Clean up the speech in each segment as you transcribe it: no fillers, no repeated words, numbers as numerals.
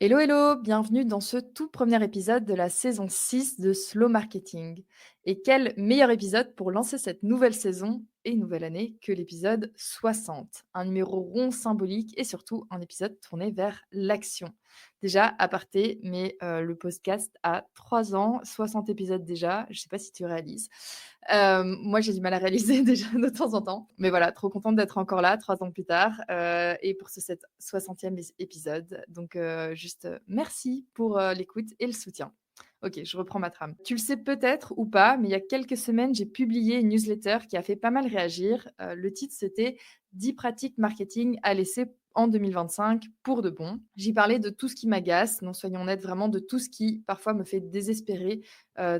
Hello, hello, bienvenue dans ce tout premier épisode de la saison 6 de Slow Marketing. Et quel meilleur épisode pour lancer cette nouvelle saison et nouvelle année que l'épisode 60. Un numéro rond symbolique et surtout un épisode tourné vers l'action. Déjà, aparté, mais le podcast a 3 ans, 60 épisodes déjà, je ne sais pas si tu réalises. Moi, j'ai du mal à réaliser déjà de temps en temps. Mais voilà, trop contente d'être encore là 3 ans plus tard, et pour ce 60e épisode. Donc juste, merci pour, l'écoute et le soutien. OK, je reprends ma trame. Tu le sais peut-être ou pas, mais il y a quelques semaines, j'ai publié une newsletter qui a fait pas mal réagir. Le titre, c'était «10 pratiques marketing à laisser en 2025 pour de bon». J'y parlais de tout ce qui m'agace, non soyons honnêtes, vraiment de tout ce qui parfois me fait désespérer,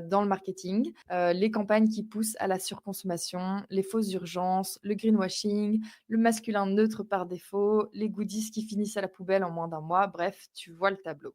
dans le marketing. Les campagnes qui poussent à la surconsommation, les fausses urgences, le greenwashing, le masculin neutre par défaut, les goodies qui finissent à la poubelle en moins d'un mois, bref, tu vois le tableau.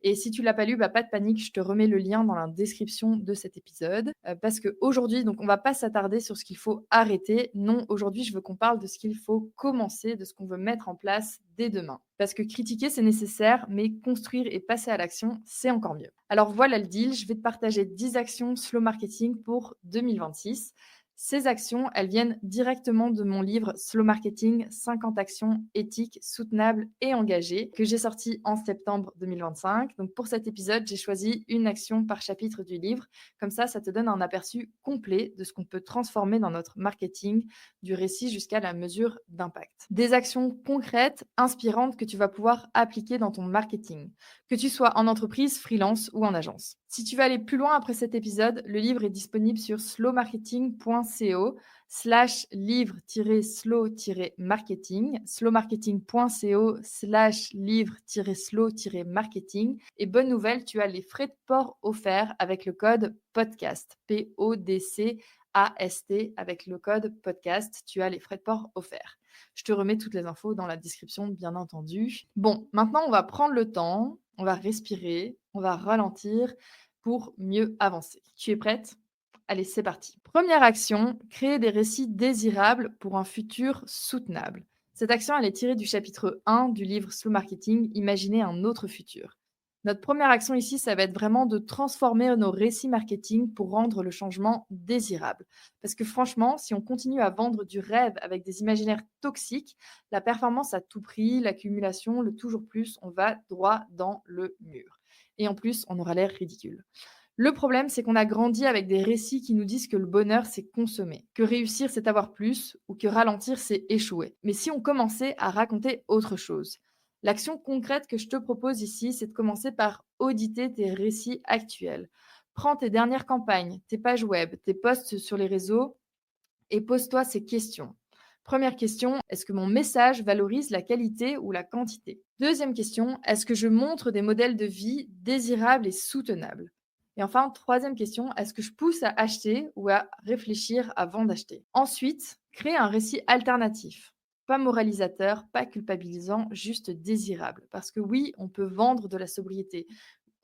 Et si tu l'as pas lu, bah, pas de panique, je te remets le lien dans la description de cet épisode, parce qu'aujourd'hui, donc on va pas s'attarder sur ce qu'il faut arrêter. Non, aujourd'hui, je veux qu'on parle de ce qu'il faut commencer, de ce qu'on veut mettre en place dès demain. Parce que critiquer, c'est nécessaire, mais construire et passer à l'action, c'est encore mieux. Alors voilà le deal, je vais te partager 10 actions slow marketing pour 2026. Ces actions, elles viennent directement de mon livre Slow Marketing 50 actions éthiques, soutenables et engagées que j'ai sorti en septembre 2025. Donc pour cet épisode, j'ai choisi une action par chapitre du livre. Comme ça te donne un aperçu complet de ce qu'on peut transformer dans notre marketing, du récit jusqu'à la mesure d'impact. Des actions concrètes, inspirantes que tu vas pouvoir appliquer dans ton marketing, que tu sois en entreprise, freelance ou en agence. Si tu veux aller plus loin après cet épisode, le livre est disponible sur slowmarketing.co/livre-slow-marketing, slowmarketing.co/livre-slow-marketing. Et bonne nouvelle, tu as les frais de port offerts avec le code podcast, PODCAST, avec le code podcast, tu as les frais de port offerts. Je te remets toutes les infos dans la description, bien entendu. Bon, maintenant, on va prendre le temps, on va respirer, on va ralentir pour mieux avancer. Tu es prête? Allez, c'est parti. Première action, créer des récits désirables pour un futur soutenable. Cette action, elle est tirée du chapitre 1 du livre Slow Marketing, Imaginer un autre futur. Notre première action ici, ça va être vraiment de transformer nos récits marketing pour rendre le changement désirable. Parce que franchement, si on continue à vendre du rêve avec des imaginaires toxiques, la performance à tout prix, l'accumulation, le toujours plus, on va droit dans le mur. Et en plus, on aura l'air ridicule. Le problème, c'est qu'on a grandi avec des récits qui nous disent que le bonheur, c'est consommer, que réussir, c'est avoir plus, ou que ralentir, c'est échouer. Mais si on commençait à raconter autre chose? L'action concrète que je te propose ici, c'est de commencer par auditer tes récits actuels. Prends tes dernières campagnes, tes pages web, tes posts sur les réseaux et pose-toi ces questions. Première question, est-ce que mon message valorise la qualité ou la quantité? Deuxième question, est-ce que je montre des modèles de vie désirables et soutenables? Et enfin, troisième question, est-ce que je pousse à acheter ou à réfléchir avant d'acheter? Ensuite, créer un récit alternatif. Pas moralisateur, pas culpabilisant, juste désirable. Parce que oui, on peut vendre de la sobriété,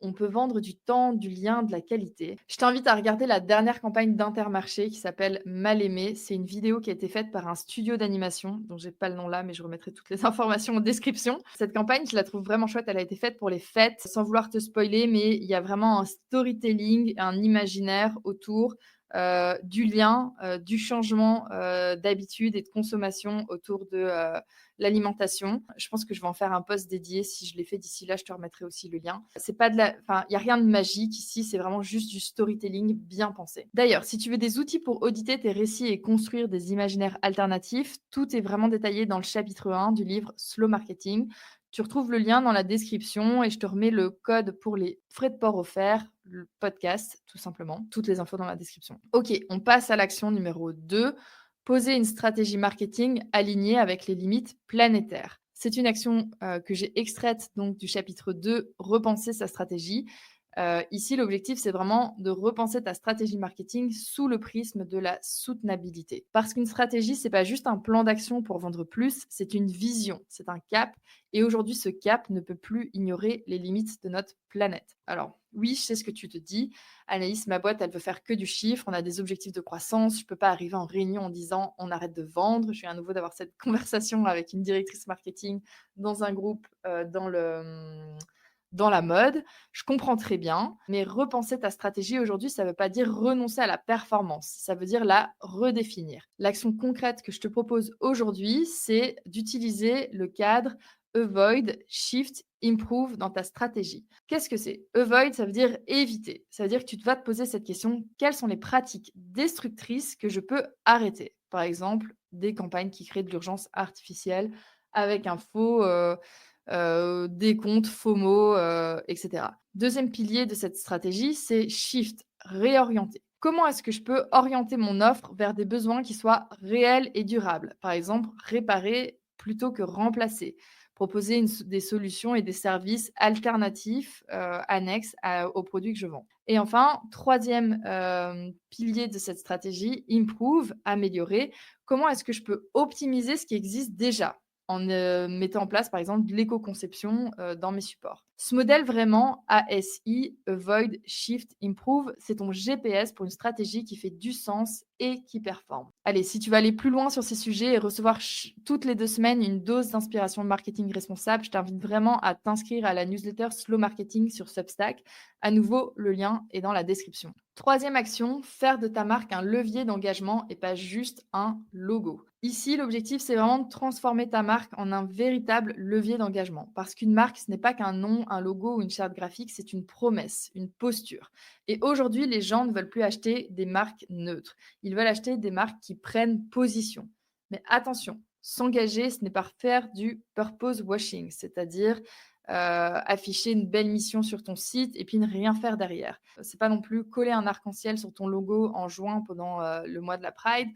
on peut vendre du temps, du lien, de la qualité. Je t'invite à regarder la dernière campagne d'Intermarché qui s'appelle Mal aimé. C'est une vidéo qui a été faite par un studio d'animation, dont j'ai pas le nom là, mais je remettrai toutes les informations en description. Cette campagne, je la trouve vraiment chouette. Elle a été faite pour les fêtes, sans vouloir te spoiler, mais il y a vraiment un storytelling, un imaginaire autour du lien, du changement d'habitude et de consommation autour de l'alimentation. Je pense que je vais en faire un post dédié. Si je l'ai fait d'ici là, je te remettrai aussi le lien. C'est pas de la, enfin, il y a rien de magique ici. C'est vraiment juste du storytelling bien pensé. D'ailleurs, si tu veux des outils pour auditer tes récits et construire des imaginaires alternatifs, tout est vraiment détaillé dans le chapitre 1 du livre Slow Marketing. Tu retrouves le lien dans la description et je te remets le code pour les frais de port offerts, le podcast, tout simplement. Toutes les infos dans la description. Ok, on passe à l'action numéro 2. Poser une stratégie marketing alignée avec les limites planétaires. C'est une action que j'ai extraite donc du chapitre 2, repenser sa stratégie. Ici, l'objectif, c'est vraiment de repenser ta stratégie marketing sous le prisme de la soutenabilité. Parce qu'une stratégie, c'est pas juste un plan d'action pour vendre plus, c'est une vision, c'est un cap. Et aujourd'hui, ce cap ne peut plus ignorer les limites de notre planète. Alors, oui, je sais ce que tu te dis. Anaïs, ma boîte, elle veut faire que du chiffre. On a des objectifs de croissance. Je ne peux pas arriver en réunion en disant on arrête de vendre. Je viens à nouveau d'avoir cette conversation avec une directrice marketing dans un groupe, dans le dans la mode, je comprends très bien, mais repenser ta stratégie aujourd'hui, ça ne veut pas dire renoncer à la performance, ça veut dire la redéfinir. L'action concrète que je te propose aujourd'hui, c'est d'utiliser le cadre Avoid, Shift, Improve dans ta stratégie. Qu'est-ce que c'est? Avoid, ça veut dire éviter. Ça veut dire que tu vas te poser cette question, quelles sont les pratiques destructrices que je peux arrêter? Par exemple, des campagnes qui créent de l'urgence artificielle avec un faux décompte, FOMO, etc. Deuxième pilier de cette stratégie, c'est Shift, réorienter. Comment est-ce que je peux orienter mon offre vers des besoins qui soient réels et durables? Par exemple, réparer plutôt que remplacer. Proposer des solutions et des services alternatifs annexes aux produits que je vends. Et enfin, troisième pilier de cette stratégie, improve, améliorer. Comment est-ce que je peux optimiser ce qui existe déjà en mettant en place, par exemple, de l'éco-conception dans mes supports. Ce modèle vraiment ASI, Avoid, Shift, Improve, c'est ton GPS pour une stratégie qui fait du sens et qui performe. Allez, si tu veux aller plus loin sur ces sujets et recevoir toutes les 2 semaines une dose d'inspiration marketing responsable, je t'invite vraiment à t'inscrire à la newsletter Slow Marketing sur Substack. À nouveau, le lien est dans la description. Troisième action, faire de ta marque un levier d'engagement et pas juste un logo. Ici, l'objectif, c'est vraiment de transformer ta marque en un véritable levier d'engagement. Parce qu'une marque, ce n'est pas qu'un nom, un logo ou une charte graphique, c'est une promesse, une posture. Et aujourd'hui, les gens ne veulent plus acheter des marques neutres. Ils veulent acheter des marques qui prennent position. Mais attention, s'engager, ce n'est pas faire du purpose washing, c'est-à-dire afficher une belle mission sur ton site et puis ne rien faire derrière. C'est pas non plus coller un arc-en-ciel sur ton logo en juin pendant le mois de la Pride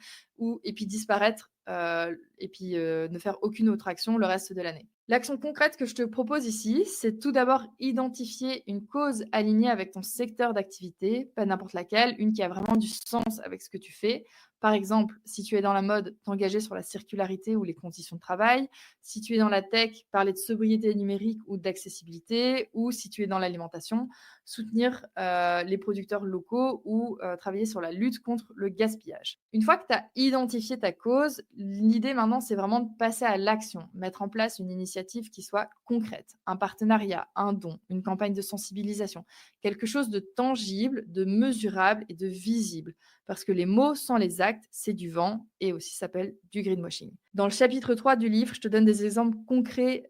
et puis disparaître et puis ne faire aucune autre action le reste de l'année. L'action concrète que je te propose ici, c'est tout d'abord identifier une cause alignée avec ton secteur d'activité, pas n'importe laquelle, une qui a vraiment du sens avec ce que tu fais. Par exemple, si tu es dans la mode, t'engager sur la circularité ou les conditions de travail. Si tu es dans la tech, parler de sobriété numérique ou d'accessibilité. Ou si tu es dans l'alimentation, soutenir les producteurs locaux ou travailler sur la lutte contre le gaspillage. Une fois que tu as identifié ta cause, l'idée maintenant, c'est vraiment de passer à l'action, mettre en place une initiative qui soit concrète, un partenariat, un don, une campagne de sensibilisation, quelque chose de tangible, de mesurable et de visible. Parce que les mots sans les actes, c'est du vent et aussi s'appelle du greenwashing. Dans le chapitre 3 du livre, je te donne des exemples concrets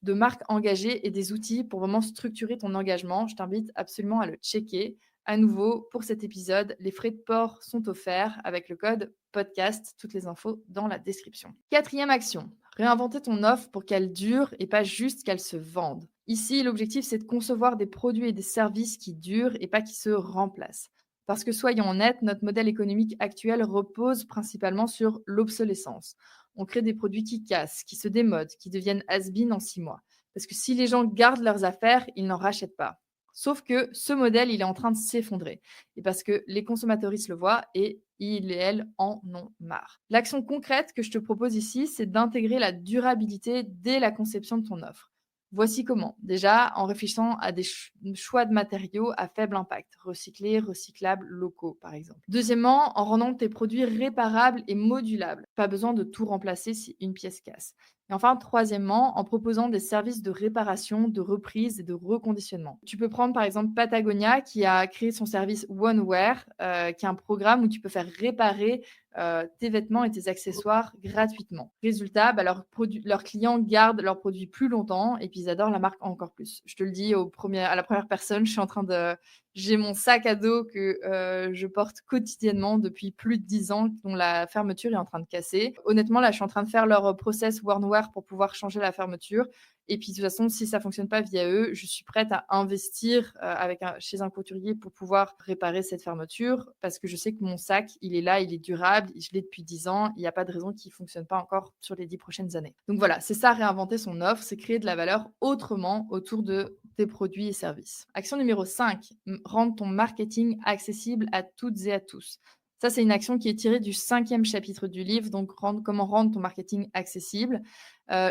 de marques engagées et des outils pour vraiment structurer ton engagement. Je t'invite absolument à le checker. À nouveau, pour cet épisode, les frais de port sont offerts avec le code podcast. Toutes les infos dans la description. Quatrième action, réinventer ton offre pour qu'elle dure et pas juste qu'elle se vende. Ici, l'objectif, c'est de concevoir des produits et des services qui durent et pas qui se remplacent. Parce que soyons honnêtes, notre modèle économique actuel repose principalement sur l'obsolescence. On crée des produits qui cassent, qui se démodent, qui deviennent has-been en 6 mois. Parce que si les gens gardent leurs affaires, ils n'en rachètent pas. Sauf que ce modèle, il est en train de s'effondrer. Et parce que les consommateuristes le voient et ils et elles en ont marre. L'action concrète que je te propose ici, c'est d'intégrer la durabilité dès la conception de ton offre. Voici comment. Déjà, en réfléchissant à des choix de matériaux à faible impact, recyclés, recyclables, locaux, par exemple. Deuxièmement, en rendant tes produits réparables et modulables. Pas besoin de tout remplacer si une pièce casse. Et enfin, troisièmement, en proposant des services de réparation, de reprise et de reconditionnement. Tu peux prendre par exemple Patagonia qui a créé son service OneWear, qui est un programme où tu peux faire réparer tes vêtements et tes accessoires gratuitement. Résultat, leurs clients gardent leurs produits plus longtemps et puis ils adorent la marque encore plus. Je te le dis à la première personne, j'ai mon sac à dos que je porte quotidiennement depuis plus de 10 ans, dont la fermeture est en train de casser. Honnêtement, là, je suis en train de faire leur process OneWear pour pouvoir changer la fermeture. Et puis, de toute façon, si ça ne fonctionne pas via eux, je suis prête à investir chez un couturier pour pouvoir réparer cette fermeture parce que je sais que mon sac, il est là, il est durable, je l'ai depuis 10 ans, il n'y a pas de raison qu'il ne fonctionne pas encore sur les 10 prochaines années. Donc voilà, c'est ça, réinventer son offre, c'est créer de la valeur autrement autour de tes produits et services. Action numéro 5, rendre ton marketing accessible à toutes et à tous. Ça, c'est une action qui est tirée du 5e chapitre du livre, donc comment rendre ton marketing accessible.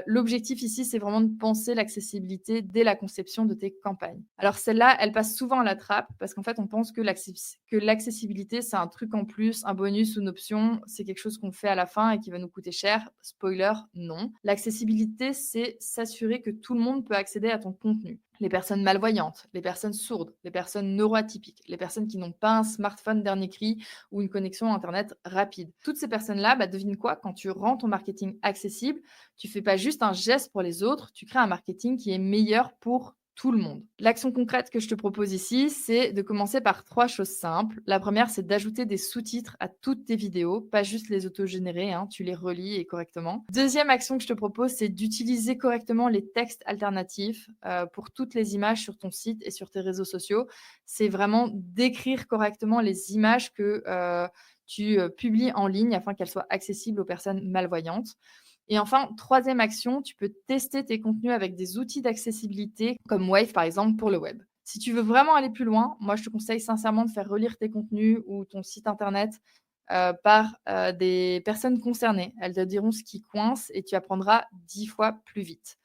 L'objectif ici, c'est vraiment de penser l'accessibilité dès la conception de tes campagnes. Alors celle-là, elle passe souvent à la trappe parce qu'en fait, on pense que l'accessibilité, c'est un truc en plus, un bonus ou une option, c'est quelque chose qu'on fait à la fin et qui va nous coûter cher. Spoiler, non. L'accessibilité, c'est s'assurer que tout le monde peut accéder à ton contenu. les personnes malvoyantes, les personnes sourdes, les personnes neuroatypiques, les personnes qui n'ont pas un smartphone dernier cri ou une connexion internet rapide. Toutes ces personnes-là, devine quoi, quand tu rends ton marketing accessible, tu fais pas juste un geste pour les autres, tu crées un marketing qui est meilleur pour tout le monde. L'action concrète que je te propose ici, c'est de commencer par 3 choses simples. La première, c'est d'ajouter des sous-titres à toutes tes vidéos, pas juste les autogénérer, hein, tu les relis et correctement. Deuxième action que je te propose, c'est d'utiliser correctement les textes alternatifs pour toutes les images sur ton site et sur tes réseaux sociaux. C'est vraiment d'écrire correctement les images que tu publies en ligne afin qu'elles soient accessibles aux personnes malvoyantes. Et enfin, troisième action, tu peux tester tes contenus avec des outils d'accessibilité comme Wave, par exemple, pour le web. Si tu veux vraiment aller plus loin, moi, je te conseille sincèrement de faire relire tes contenus ou ton site internet par des personnes concernées. Elles te diront ce qui coince et tu apprendras 10 fois plus vite.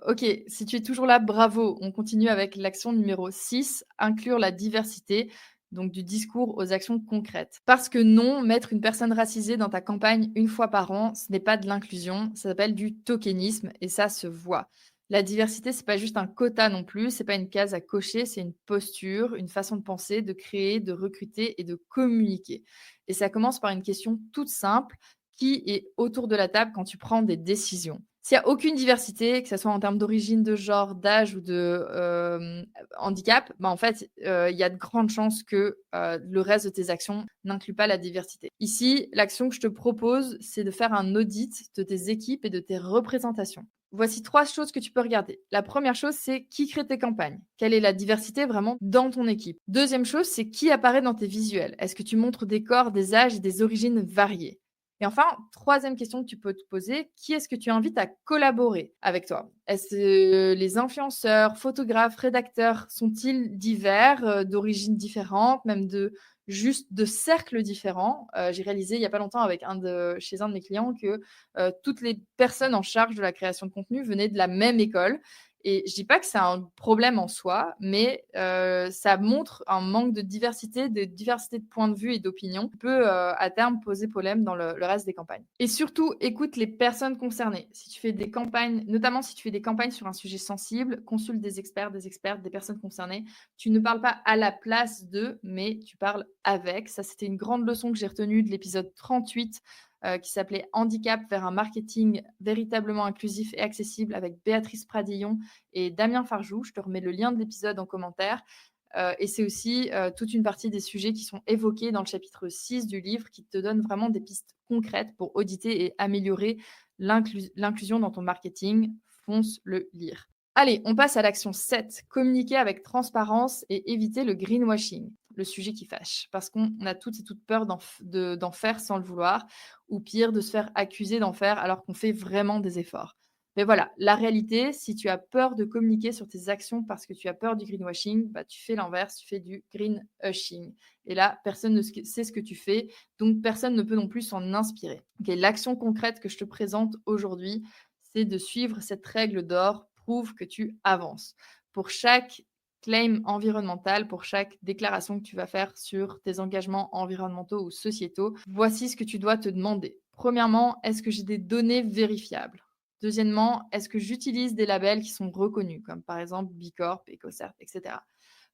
Ok, si tu es toujours là, bravo. On continue avec l'action numéro 6, inclure la diversité, donc du discours aux actions concrètes. Parce que non, mettre une personne racisée dans ta campagne une fois par an, ce n'est pas de l'inclusion, ça s'appelle du tokenisme et ça se voit. La diversité, c'est pas juste un quota non plus, c'est pas une case à cocher, c'est une posture, une façon de penser, de créer, de recruter et de communiquer. Et ça commence par une question toute simple, qui est autour de la table quand tu prends des décisions? S'il y a aucune diversité, que ça soit en termes d'origine, de genre, d'âge ou de, handicap, en fait, il y a de grandes chances que, le reste de tes actions n'incluent pas la diversité. Ici, l'action que je te propose, c'est de faire un audit de tes équipes et de tes représentations. Voici 3 choses que tu peux regarder. La première chose, c'est qui crée tes campagnes? Quelle est la diversité vraiment dans ton équipe? Deuxième chose, c'est qui apparaît dans tes visuels? Est-ce que tu montres des corps, des âges et des origines variées? Et enfin, troisième question que tu peux te poser, qui est-ce que tu invites à collaborer avec toi? Est-ce que les influenceurs, photographes, rédacteurs sont-ils divers, d'origines différentes, même juste de cercles différents? J'ai réalisé il y a pas longtemps avec chez un de mes clients que, toutes les personnes en charge de la création de contenu venaient de la même école et je dis pas que c'est un problème en soi, mais ça montre un manque de diversité de points de vue et d'opinions qui peut, à terme, poser problème dans le reste des campagnes. Et surtout, écoute les personnes concernées. Si tu fais des campagnes notamment si tu fais des campagnes sur un sujet sensible, consulte des experts, des expertes, des personnes concernées. Tu ne parles pas à la place d'eux, mais tu parles avec. Ça, c'était une grande leçon que j'ai retenue de l'épisode 38 qui s'appelait Handicap vers un marketing véritablement inclusif et accessible avec Béatrice Pradillon et Damien Farjou. Je te remets le lien de l'épisode en commentaire. Et c'est aussi toute une partie des sujets qui sont évoqués dans le chapitre 6 du livre qui te donne vraiment des pistes concrètes pour auditer et améliorer l'inclusion dans ton marketing. Fonce le lire. Allez, on passe à l'action 7, communiquer avec transparence et éviter le greenwashing, le sujet qui fâche, parce qu'on a toutes et toutes peur d'en faire sans le vouloir, ou pire, de se faire accuser d'en faire alors qu'on fait vraiment des efforts. Mais voilà, la réalité, si tu as peur de communiquer sur tes actions parce que tu as peur du greenwashing, tu fais l'inverse, tu fais du greenhushing. Et là, personne ne sait ce que tu fais, donc personne ne peut non plus s'en inspirer. Okay, l'action concrète que je te présente aujourd'hui, c'est de suivre cette règle d'or, prouve que tu avances. Pour chaque claim environnemental, pour chaque déclaration que tu vas faire sur tes engagements environnementaux ou sociétaux, voici ce que tu dois te demander. Premièrement, est-ce que j'ai des données vérifiables? Deuxièmement, est-ce que j'utilise des labels qui sont reconnus, comme par exemple Bicorp, EcoCert, etc.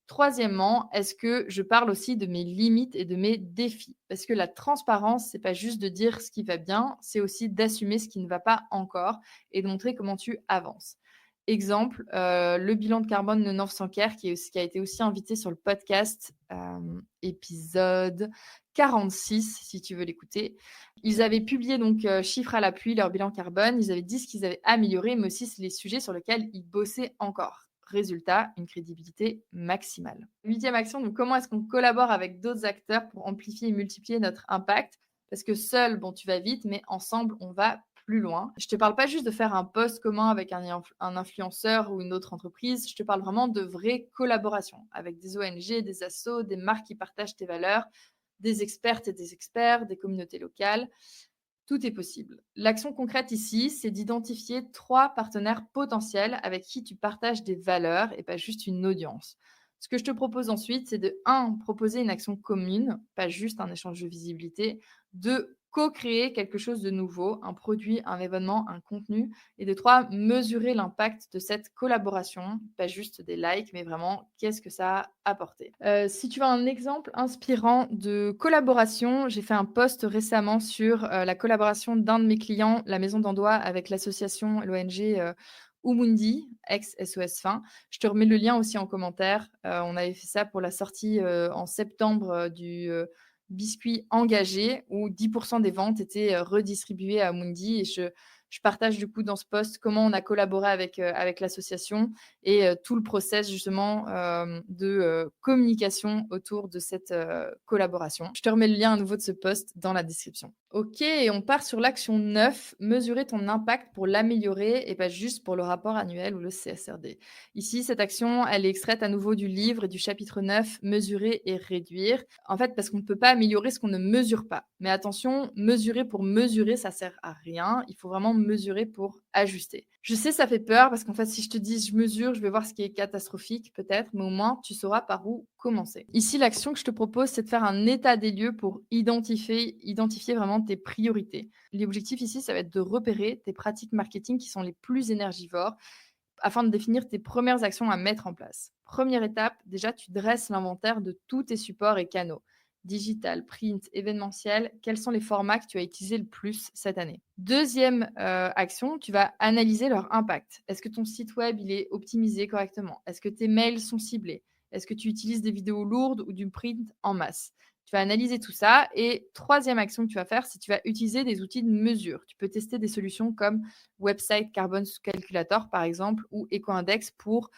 Troisièmement, est-ce que je parle aussi de mes limites et de mes défis? Parce que la transparence, c'est pas juste de dire ce qui va bien, c'est aussi d'assumer ce qui ne va pas encore et de montrer comment tu avances. Exemple, le bilan de carbone de North Sanker qui a été aussi invité sur le podcast, épisode 46 si tu veux l'écouter. Ils avaient publié donc, chiffres à l'appui, leur bilan carbone. Ils avaient dit ce qu'ils avaient amélioré, mais aussi les sujets sur lesquels ils bossaient encore. Résultat, une crédibilité maximale. 8e action, donc comment est-ce qu'on collabore avec d'autres acteurs pour amplifier et multiplier notre impact? Parce que seul, tu vas vite, mais ensemble, on va plus loin. Je te parle pas juste de faire un post commun avec un influenceur ou une autre entreprise, je te parle vraiment de vraies collaborations avec des ONG, des assos, des marques qui partagent tes valeurs, des expertes et des experts, des communautés locales. Tout est possible. L'action concrète ici, c'est d'identifier 3 partenaires potentiels avec qui tu partages des valeurs et pas juste une audience. Ce que je te propose ensuite, c'est de 1, proposer une action commune, pas juste un échange de visibilité. 2, co-créer quelque chose de nouveau, un produit, un événement, un contenu. Et de 3, mesurer l'impact de cette collaboration, pas juste des likes, mais vraiment qu'est-ce que ça a apporté. Si tu veux un exemple inspirant de collaboration, j'ai fait un post récemment sur la collaboration d'un de mes clients, la Maison d'Andois, avec l'association, l'ONG Umundi, ex-SOS Fin. Je te remets le lien aussi en commentaire. On avait fait ça pour la sortie en septembre du biscuit engagé où 10% des ventes étaient redistribuées à Mundi. Et je partage du coup dans ce post comment on a collaboré avec l'association et tout le process justement de communication autour de cette collaboration. Je te remets le lien à nouveau de ce post dans la description. Ok, et on part sur l'action 9, mesurer ton impact pour l'améliorer et pas juste pour le rapport annuel ou le CSRD. Ici, cette action, elle est extraite à nouveau du livre et du chapitre 9, mesurer et réduire. En fait, parce qu'on ne peut pas améliorer ce qu'on ne mesure pas. Mais attention, mesurer pour mesurer, ça sert à rien. Il faut vraiment mesurer pour ajuster. Je sais, ça fait peur parce qu'en fait, si je te dis je mesure, je vais voir ce qui est catastrophique peut-être, mais au moins tu sauras par où commencer. Ici, l'action que je te propose, c'est de faire un état des lieux pour identifier vraiment tes priorités. L'objectif ici, ça va être de repérer tes pratiques marketing qui sont les plus énergivores afin de définir tes premières actions à mettre en place. Première étape, déjà, tu dresses l'inventaire de tous tes supports et canaux. Digital, print, événementiel, quels sont les formats que tu as utilisés le plus cette année? Deuxième action, tu vas analyser leur impact. Est-ce que ton site web il est optimisé correctement? Est-ce que tes mails sont ciblés? Est-ce que tu utilises des vidéos lourdes ou du print en masse? Tu vas analyser tout ça. Et troisième action que tu vas faire, c'est que tu vas utiliser des outils de mesure. Tu peux tester des solutions comme Website Carbon Calculator, par exemple, ou EcoIndex pour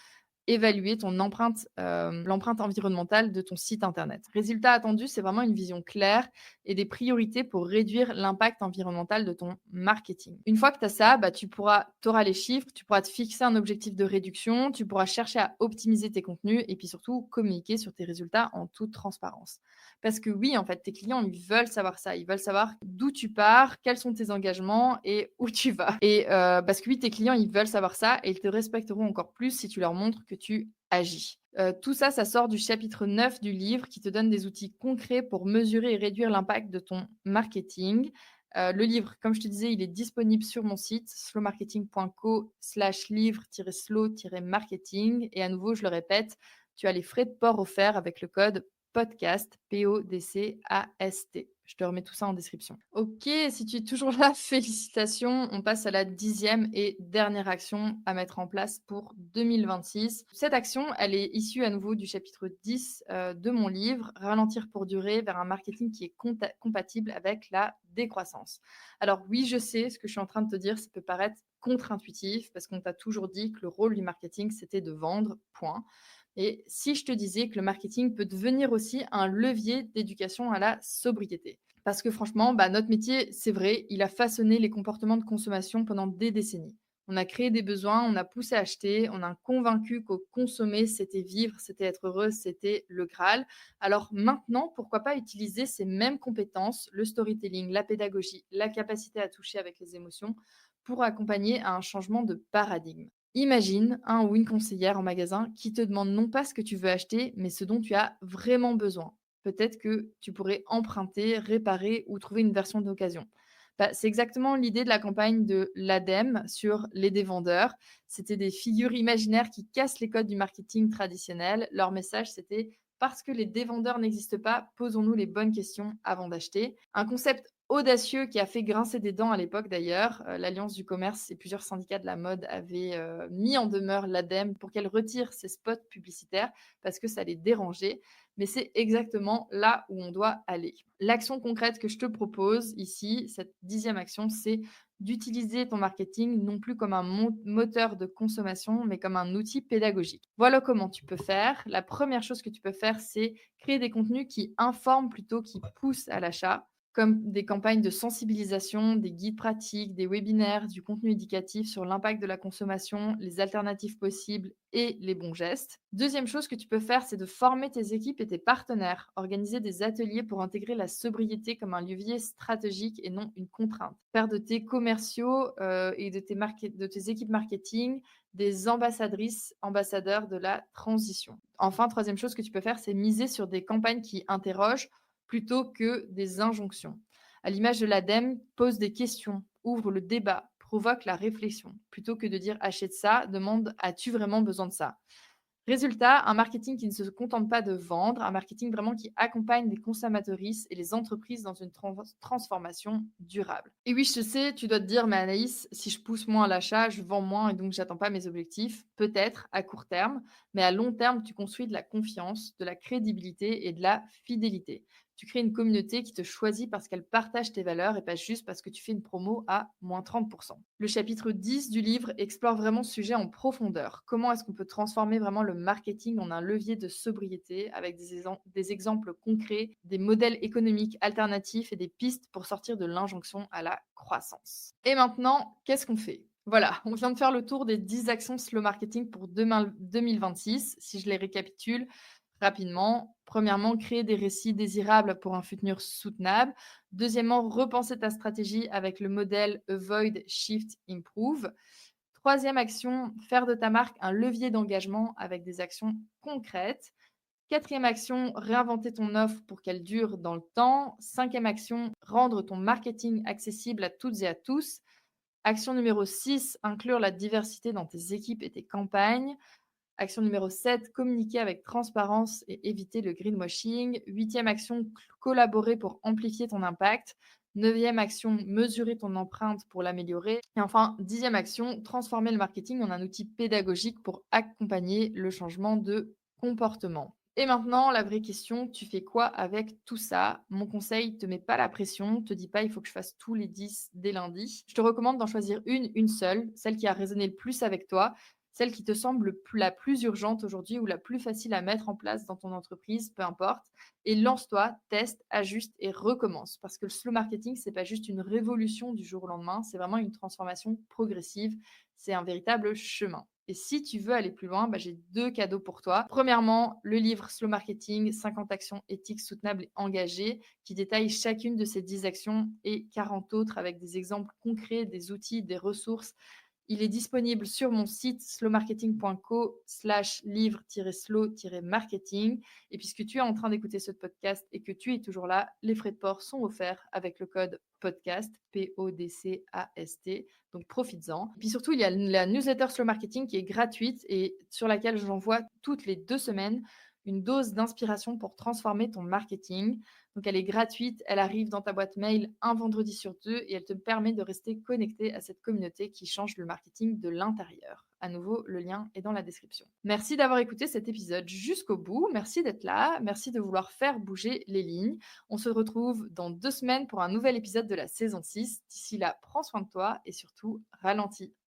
évaluer ton empreinte, l'empreinte environnementale de ton site internet. Résultat attendu, c'est vraiment une vision claire et des priorités pour réduire l'impact environnemental de ton marketing. Une fois que tu as ça, bah, tu auras les chiffres, tu pourras te fixer un objectif de réduction, tu pourras chercher à optimiser tes contenus et puis surtout communiquer sur tes résultats en toute transparence. Parce que oui, en fait, tes clients, ils veulent savoir ça. Ils veulent savoir d'où tu pars, quels sont tes engagements et où tu vas. Et parce que oui, tes clients, ils veulent savoir ça et ils te respecteront encore plus si tu leur montres que tu agis. Tout ça, ça sort du chapitre 9 du livre qui te donne des outils concrets pour mesurer et réduire l'impact de ton marketing. Le livre, comme je te disais, il est disponible sur mon site slowmarketing.co/livre-slow-marketing. Et à nouveau, je le répète, tu as les frais de port offerts avec le code podcast, PODCAST. Je te remets tout ça en description. Ok, si tu es toujours là, félicitations. On passe à la 10e et dernière action à mettre en place pour 2026. Cette action, elle est issue à nouveau du chapitre 10 de mon livre, Ralentir pour durer vers un marketing qui est compatible avec la décroissance. Alors oui, je sais, ce que je suis en train de te dire, ça peut paraître contre-intuitif parce qu'on t'a toujours dit que le rôle du marketing, c'était de vendre, point. Et si je te disais que le marketing peut devenir aussi un levier d'éducation à la sobriété? Parce que franchement, bah, notre métier, c'est vrai, il a façonné les comportements de consommation pendant des décennies. On a créé des besoins, on a poussé à acheter, on a convaincu qu'au consommer, c'était vivre, c'était être heureux, c'était le Graal. Alors maintenant, pourquoi pas utiliser ces mêmes compétences, le storytelling, la pédagogie, la capacité à toucher avec les émotions, pour accompagner à un changement de paradigme. Imagine un ou une conseillère en magasin qui te demande non pas ce que tu veux acheter, mais ce dont tu as vraiment besoin. Peut-être que tu pourrais emprunter, réparer ou trouver une version d'occasion. Bah, c'est exactement l'idée de la campagne de l'ADEME sur les dévendeurs. C'était des figures imaginaires qui cassent les codes du marketing traditionnel. Leur message, c'était parce que les dévendeurs n'existent pas, posons-nous les bonnes questions avant d'acheter. Un concept audacieux qui a fait grincer des dents à l'époque d'ailleurs. L'Alliance du commerce et plusieurs syndicats de la mode avaient mis en demeure l'ADEME pour qu'elle retire ses spots publicitaires parce que ça les dérangeait. Mais c'est exactement là où on doit aller. L'action concrète que je te propose ici, cette 10e action, c'est d'utiliser ton marketing non plus comme un moteur de consommation, mais comme un outil pédagogique. Voilà comment tu peux faire. La première chose que tu peux faire, c'est créer des contenus qui informent plutôt qui poussent à l'achat, comme des campagnes de sensibilisation, des guides pratiques, des webinaires, du contenu éducatif sur l'impact de la consommation, les alternatives possibles et les bons gestes. Deuxième chose que tu peux faire, c'est de former tes équipes et tes partenaires, organiser des ateliers pour intégrer la sobriété comme un levier stratégique et non une contrainte. Faire de tes commerciaux et de tes équipes marketing des ambassadrices, ambassadeurs de la transition. Enfin, troisième chose que tu peux faire, c'est miser sur des campagnes qui interrogent plutôt que des injonctions. À l'image de l'ADEME, pose des questions, ouvre le débat, provoque la réflexion. Plutôt que de dire achète ça, demande as-tu vraiment besoin de ça? Résultat, un marketing qui ne se contente pas de vendre, un marketing vraiment qui accompagne les consommatrices et les entreprises dans une transformation durable. Et oui, je sais, tu dois te dire, mais Anaïs, si je pousse moins à l'achat, je vends moins et donc j'atteins pas mes objectifs. Peut-être à court terme, mais à long terme, tu construis de la confiance, de la crédibilité et de la fidélité. Tu crées une communauté qui te choisit parce qu'elle partage tes valeurs et pas juste parce que tu fais une promo à moins 30%. Le chapitre 10 du livre explore vraiment ce sujet en profondeur. Comment est-ce qu'on peut transformer vraiment le marketing en un levier de sobriété avec des exemples concrets, des modèles économiques alternatifs et des pistes pour sortir de l'injonction à la croissance. Et maintenant, qu'est-ce qu'on fait? Voilà, on vient de faire le tour des 10 actions slow marketing pour 2026. Si je les récapitule, rapidement. Premièrement, créer des récits désirables pour un futur soutenable. Deuxièmement, repenser ta stratégie avec le modèle Avoid, Shift, Improve. Troisième action, faire de ta marque un levier d'engagement avec des actions concrètes. Quatrième action, réinventer ton offre pour qu'elle dure dans le temps. Cinquième action, rendre ton marketing accessible à toutes et à tous. Action numéro 6, inclure la diversité dans tes équipes et tes campagnes. Action numéro 7, communiquer avec transparence et éviter le greenwashing. Huitième action, collaborer pour amplifier ton impact. Neuvième action, mesurer ton empreinte pour l'améliorer. Et enfin, dixième action, transformer le marketing en un outil pédagogique pour accompagner le changement de comportement. Et maintenant, la vraie question, tu fais quoi avec tout ça? Mon conseil, te mets pas la pression, te dis pas il faut que je fasse tous les 10 dès lundi. Je te recommande d'en choisir une seule, celle qui a résonné le plus avec toi, celle qui te semble la plus urgente aujourd'hui ou la plus facile à mettre en place dans ton entreprise, peu importe. Et lance-toi, teste, ajuste et recommence. Parce que le slow marketing, c'est pas juste une révolution du jour au lendemain, c'est vraiment une transformation progressive. C'est un véritable chemin. Et si tu veux aller plus loin, j'ai 2 cadeaux pour toi. Premièrement, le livre Slow Marketing, 50 actions éthiques, soutenables et engagées, qui détaille chacune de ces 10 actions et 40 autres avec des exemples concrets, des outils, des ressources. Il est disponible sur mon site slowmarketing.co/livre-slow-marketing. Et puisque tu es en train d'écouter ce podcast et que tu es toujours là, les frais de port sont offerts avec le code podcast, PODCAST. Donc profites-en. Et puis surtout, il y a la newsletter Slow Marketing qui est gratuite et sur laquelle j'envoie toutes les 2 semaines une dose d'inspiration pour transformer ton marketing. Donc, elle est gratuite, elle arrive dans ta boîte mail un vendredi sur 2 et elle te permet de rester connecté à cette communauté qui change le marketing de l'intérieur. À nouveau, le lien est dans la description. Merci d'avoir écouté cet épisode jusqu'au bout. Merci d'être là. Merci de vouloir faire bouger les lignes. On se retrouve dans 2 semaines pour un nouvel épisode de la saison 6. D'ici là, prends soin de toi et surtout, ralentis.